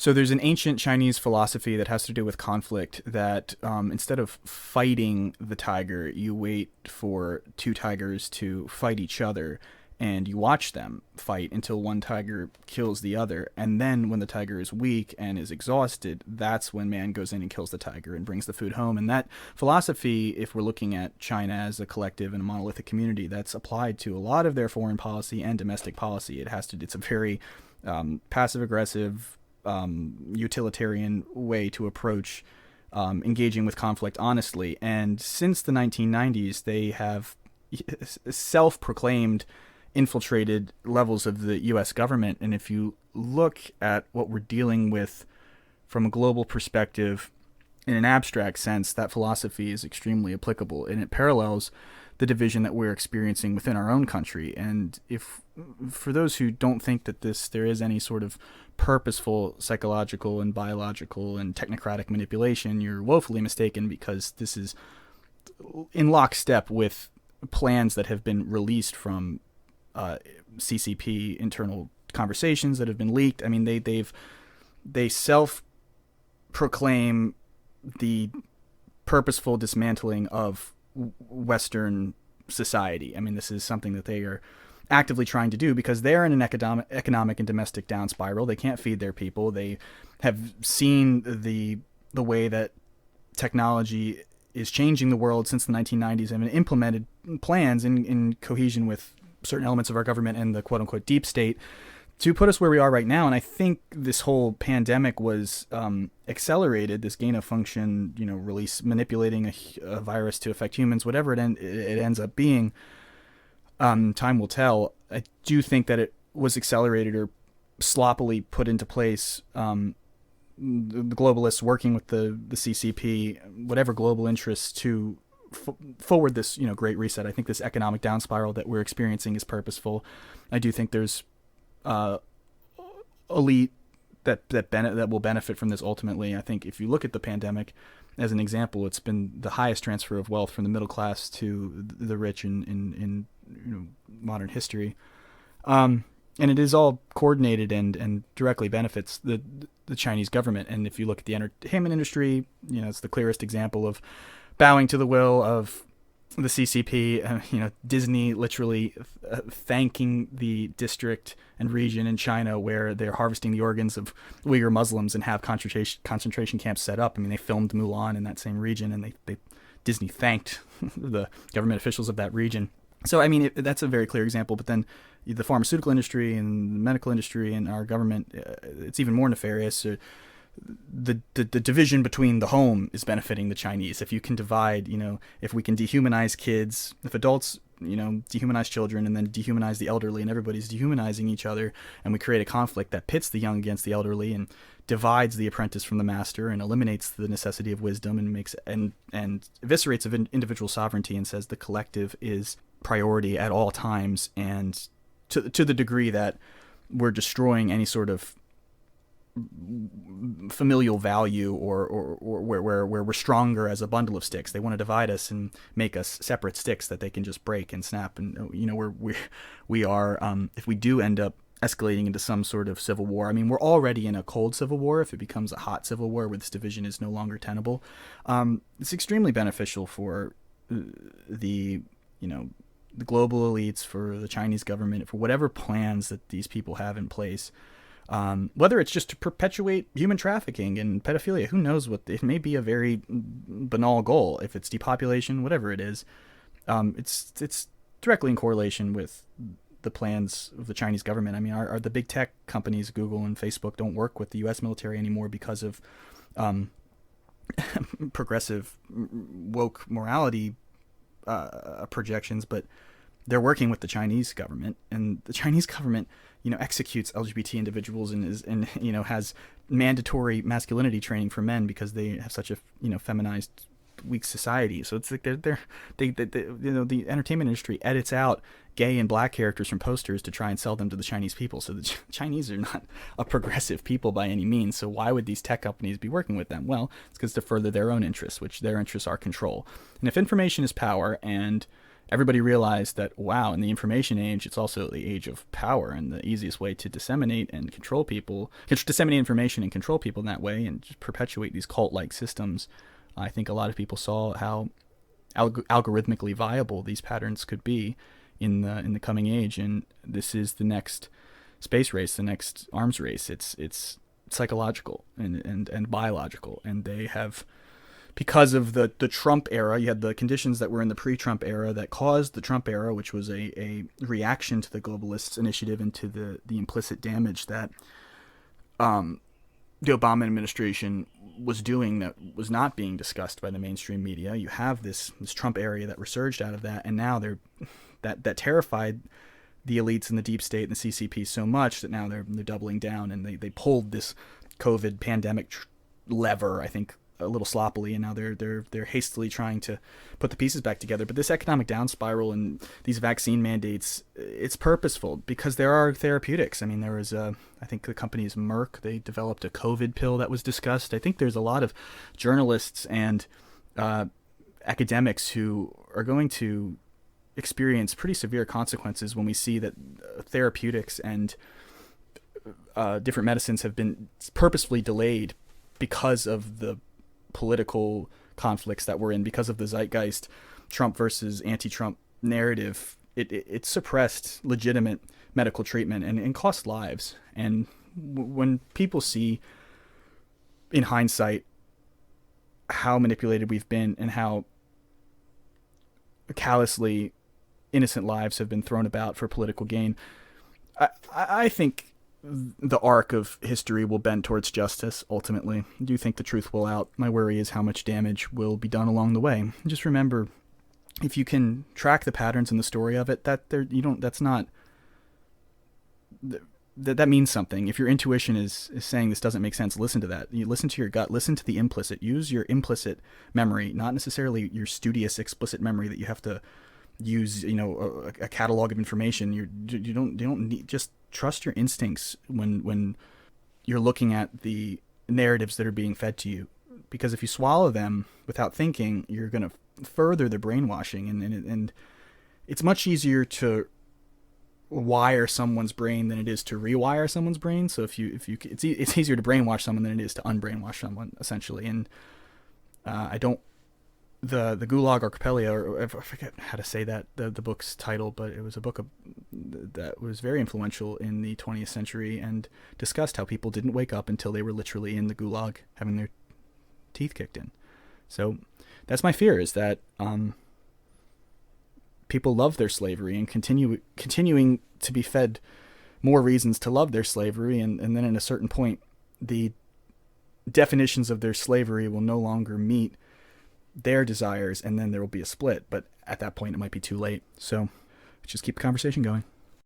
So there's an ancient Chinese philosophy that has to do with conflict that instead of fighting the tiger, you wait for two tigers to fight each other and you watch them fight until one tiger kills the other. And then when the tiger is weak and is exhausted, that's when man goes in and kills the tiger and brings the food home. And that philosophy, if we're looking at China as a collective and a monolithic community, that's applied to a lot of their foreign policy and domestic policy. It's a very passive aggressive, utilitarian way to approach engaging with conflict honestly. And since the 1990s, they have self-proclaimed infiltrated levels of the U.S. government. And if you look at what we're dealing with from a global perspective, in an abstract sense, that philosophy is extremely applicable, and it parallels the division that we're experiencing within our own country. And if, for those who don't think that there is any sort of purposeful psychological and biological and technocratic manipulation, you're woefully mistaken, because this is in lockstep with plans that have been released from CCP internal conversations that have been leaked. I mean, they self-proclaim the purposeful dismantling of Western society. I mean, this is something that they are actively trying to do because they're in an economic and domestic down spiral. They can't feed their people. They have seen the way that technology is changing the world since the 1990s and implemented plans in cohesion with certain elements of our government and the quote-unquote deep state to put us where we are right now. And I think this whole pandemic was accelerated, this gain-of-function, release, manipulating a virus to affect humans, whatever it ends up being. Time will tell. I do think that it was accelerated or sloppily put into place. The globalists working with the CCP, whatever global interests, to forward this great reset. I think this economic down spiral that we're experiencing is purposeful. I do think there's elite that will benefit from this ultimately. I think if you look at the pandemic as an example, it's been the highest transfer of wealth from the middle class to the rich in modern history. And it is all coordinated and directly benefits the Chinese government. And if you look at the entertainment industry, it's the clearest example of bowing to the will of the CCP. Disney literally thanking the district and region in China where they're harvesting the organs of Uyghur Muslims and have concentration camps set up. I mean, they filmed Mulan in that same region, and Disney thanked the government officials of that region. So, I mean, that's a very clear example. But then the pharmaceutical industry and the medical industry and our government, it's even more nefarious. The division between the home is benefiting the Chinese. If you can divide, if we can dehumanize kids, if adults, dehumanize children and then dehumanize the elderly, and everybody's dehumanizing each other, and we create a conflict that pits the young against the elderly and divides the apprentice from the master and eliminates the necessity of wisdom and makes and eviscerates of individual sovereignty and says the collective is priority at all times, and to the degree that we're destroying any sort of familial value or where we're stronger as a bundle of sticks. They want to divide us and make us separate sticks that they can just break and snap. And we are if we do end up escalating into some sort of civil war. I mean, we're already in a cold civil war. If it becomes a hot civil war where this division is no longer tenable, it's extremely beneficial for the global elites, for the Chinese government, for whatever plans that these people have in place. Whether it's just to perpetuate human trafficking and pedophilia, who knows what, it may be a very banal goal. If it's depopulation, whatever it is, it's directly in correlation with the plans of the Chinese government. I mean, are the big tech companies, Google and Facebook, don't work with the U.S. military anymore because of progressive woke morality projections, but they're working with the Chinese government, and the Chinese government, executes LGBT individuals and has mandatory masculinity training for men because they have such a, feminized, weak society. So it's like the entertainment industry edits out gay and black characters from posters to try and sell them to the Chinese people. So the Chinese are not a progressive people by any means. So why would these tech companies be working with them? Well, it's because to further their own interests, which their interests are control. And if information is power, and everybody realized that, wow, in the information age, it's also the age of power, and the easiest way to disseminate and control people, disseminate information and control people in that way, and just perpetuate these cult-like systems. I think a lot of people saw how algorithmically viable these patterns could be in the coming age, and this is the next space race, the next arms race. It's psychological and biological, and they have, because of the Trump era, you had the conditions that were in the pre-Trump era that caused the Trump era, which was a reaction to the globalists' initiative and to the implicit damage that the Obama administration was doing that was not being discussed by the mainstream media. You have this Trump area that resurged out of that, and now that terrified the elites in the deep state and the CCP so much that now they're doubling down, and they pulled this COVID pandemic lever, I think, a little sloppily, and now they're hastily trying to put the pieces back together. But this economic down spiral and these vaccine mandates, it's purposeful because there are therapeutics. I mean, there was I think the company is Merck. They developed a COVID pill that was discussed. I think there's a lot of journalists and academics who are going to experience pretty severe consequences when we see that therapeutics and different medicines have been purposefully delayed because of the political conflicts that we're in, because of the zeitgeist, Trump versus anti-Trump narrative. It suppressed legitimate medical treatment and cost lives. And when people see, in hindsight, how manipulated we've been and how callously innocent lives have been thrown about for political gain, I think the arc of history will bend towards justice, ultimately. I do think the truth will out. My worry is how much damage will be done along the way. Just remember, if you can track the patterns in the story of it, that means something. If your intuition is saying this doesn't make sense, listen to that. You listen to your gut, listen to the implicit. Use your implicit memory, not necessarily your studious explicit memory that you have to use, a catalog of information. You don't need, just trust your instincts when you're looking at the narratives that are being fed to you, because if you swallow them without thinking, you're going to further the brainwashing, and it's much easier to wire someone's brain than it is to rewire someone's brain. So it's easier to brainwash someone than it is to unbrainwash someone, essentially. And the Gulag Archipelago, or I forget how to say that, the book's title, but it was a book that was very influential in the 20th century and discussed how people didn't wake up until they were literally in the Gulag having their teeth kicked in. So that's my fear, is that people love their slavery and continuing to be fed more reasons to love their slavery, and then at a certain point, the definitions of their slavery will no longer meet their desires, and then there will be a split. But at that point, it might be too late. So just keep the conversation going.